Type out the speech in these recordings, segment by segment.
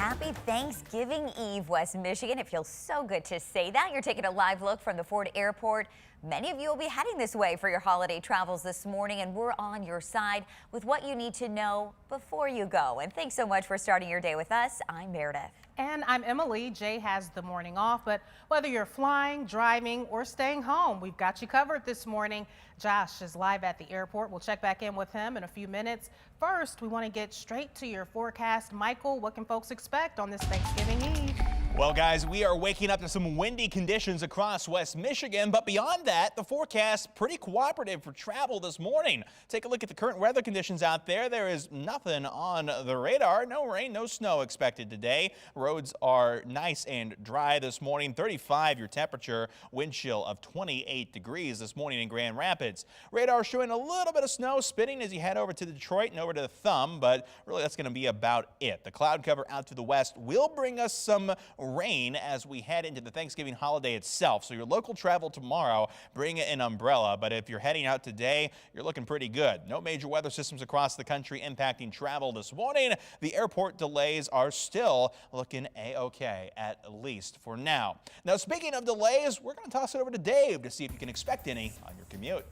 Happy Thanksgiving Eve, West Michigan. It feels so good to say that. You're taking a live look from the Ford Airport. Many of you will be heading this way for your holiday travels this morning, and we're on your side with what you need to know before you go. And thanks so much for starting your day with us. I'm Meredith. And I'm Emily. Jay has the morning off, but whether you're flying, driving, or staying home, we've got you covered this morning. Josh is live at the airport. We'll check back in with him in a few minutes. First, we want to get straight to your forecast. Michael, what can folks expect on this Thanksgiving Eve? Well, guys, we are waking up to some windy conditions across West Michigan, but beyond that, the forecast pretty cooperative for travel this morning. Take a look at the current weather conditions out there. There is nothing on the radar. No rain, no snow expected today. Roads are nice and dry this morning. 35 your temperature, wind chill of 28 degrees this morning in Grand Rapids. Radar showing a little bit of snow spinning as you head over to Detroit and over to the Thumb, but really that's going to be about it. The cloud cover out to the west will bring us some rain as we head into the Thanksgiving holiday itself. So your local travel tomorrow, bring an umbrella. But if you're heading out today, you're looking pretty good. No major weather systems across the country impacting travel this morning. The airport delays are still looking a-okay, at least for now. Now, speaking of delays, we're going to toss it over to Dave to see if you can expect any on your commute.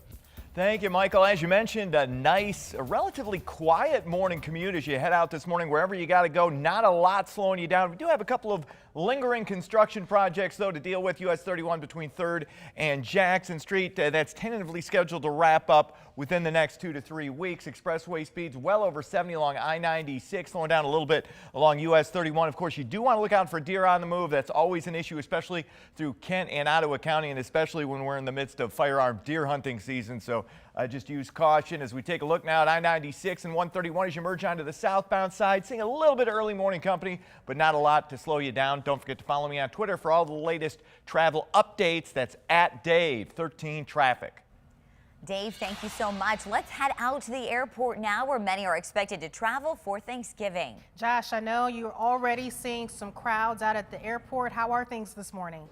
Thank you, Michael. As you mentioned, a nice, relatively quiet morning commute as you head out this morning, wherever you got to go. Not a lot slowing you down. We do have a couple of lingering construction projects, though, to deal with. US 31 between 3rd and Jackson Street. That's tentatively scheduled to wrap up within the next 2 to 3 weeks. Expressway speeds well over 70 along I-96, slowing down a little bit along US 31. Of course, you do want to look out for deer on the move. That's always an issue, especially through Kent and Ottawa County, and especially when we're in the midst of firearm deer hunting season. So just use caution as we take a look now at I-96 and 131 as you merge onto the southbound side. Seeing a little bit of early morning company, but not a lot to slow you down. Don't forget to follow me on Twitter for all the latest travel updates. That's at Dave13Traffic. Dave, thank you so much. Let's head out to the airport now, where many are expected to travel for Thanksgiving. Josh, I know you're already seeing some crowds out at the airport. How are things this morning?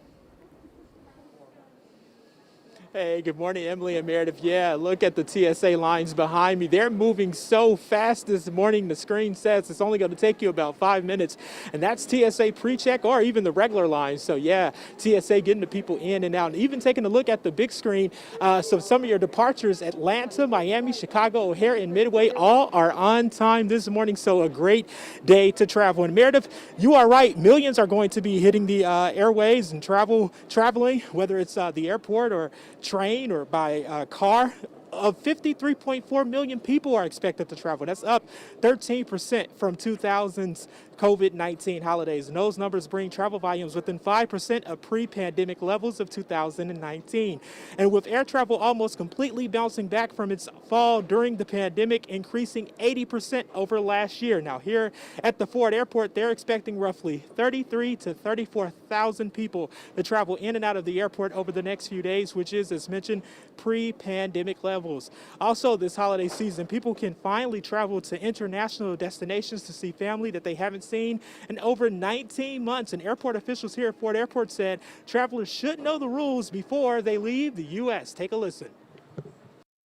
Hey, good morning, Emily and Meredith. Yeah, look at the TSA lines behind me. They're moving so fast this morning. The screen says it's only going to take you about 5 minutes, and that's TSA pre-check or even the regular line. So yeah, TSA getting the people in and out. And even taking a look at the big screen, so some of your departures, Atlanta, Miami, Chicago, O'Hare, and Midway, all are on time this morning. So a great day to travel. And Meredith, you are right. Millions are going to be hitting the airways and traveling, whether it's the airport or train or by car. Of 53.4 million people are expected to travel. That's up 13% from 2000's COVID-19 holidays. And those numbers bring travel volumes within 5% of pre-pandemic levels of 2019. And with air travel almost completely bouncing back from its fall during the pandemic, increasing 80% over last year. Now here at the Ford Airport, they're expecting roughly 33 to 34,000 people to travel in and out of the airport over the next few days, which is, as mentioned, pre-pandemic levels. Also, this holiday season, people can finally travel to international destinations to see family that they haven't seen in over 19 months. And airport officials here at Ford Airport said travelers should know the rules before they leave the U.S. Take a listen.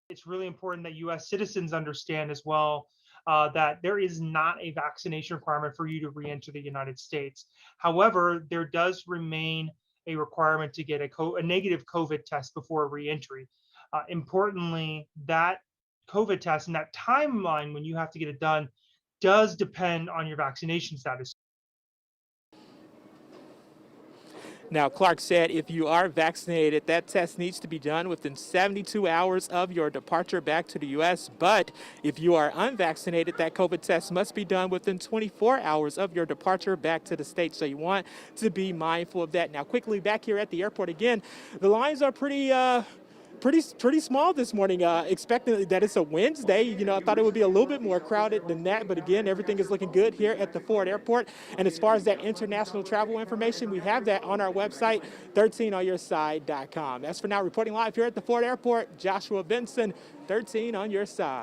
It's really important that U.S. citizens understand as well that there is not a vaccination requirement for you to re-enter the United States. However, there does remain a requirement to get a negative COVID test before re-entry. Importantly, that COVID test and that timeline when you have to get it done does depend on your vaccination status. Now, Clark said if you are vaccinated, that test needs to be done within 72 hours of your departure back to the U.S. But if you are unvaccinated, that COVID test must be done within 24 hours of your departure back to the States. So you want to be mindful of that. Now, quickly back here at the airport again, the lines are pretty small this morning, expecting that it's a Wednesday. You know, I thought it would be a little bit more crowded than that, but again, everything is looking good here at the Ford Airport. And as far as that international travel information, we have that on our website, 13onyourside.com. As for now, reporting live here at the Ford Airport, Joshua Benson, 13 on your side.